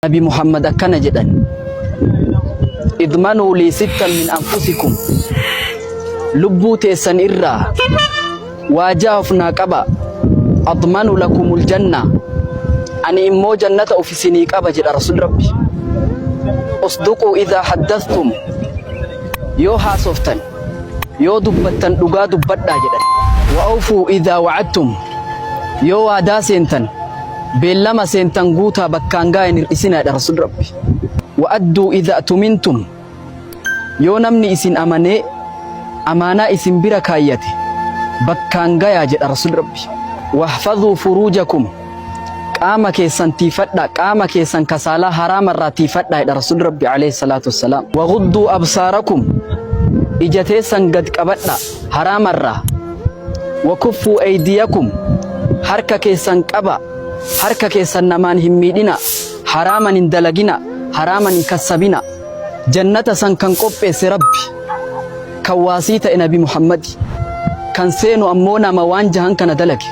Nabi Muhammad akkana jedhan idmanuu lii sittan min anfusikum lubbuu teessan irraa waajaa ofnaa qaba admanu lakumul janna ani immoo jannata ofisinii qaba jedha Rasul Rabbi usduquu idhaa haddathtum yoo haasoftan yoo dubbattan dhugaa dubbadhaa jedhan wa awfuu idhaa wa'adtum yoo waadaa seentan beellama seentan guutaa bakkaan gaa'in hir'isinaadha Rasul Rabbi wa adduu idhaa tumintum yoo namni isin amanee amaanaa isin bira kaayyate bakkaan gayaa jedha Rasul Rabbi wahfadhuu furuujakum qaama keessan tiifadha qaama keessan kasaalaa haraamarraa tiifadha jedha Rasul Rabbi alayhi salaatu wassalaam waghudduu absaarakum ija teessan gad qabadha haraamarraa wakuffuu aydiyakum harka keessan qaba harka keessan namaan hin miidhina haraaman hin dalagina haraaman hin kassabina jannata san kan qopheesse Rabbi kan waasii ta'e Nabi Muhammad kan seenu ammoo nama waan jahan kana dalage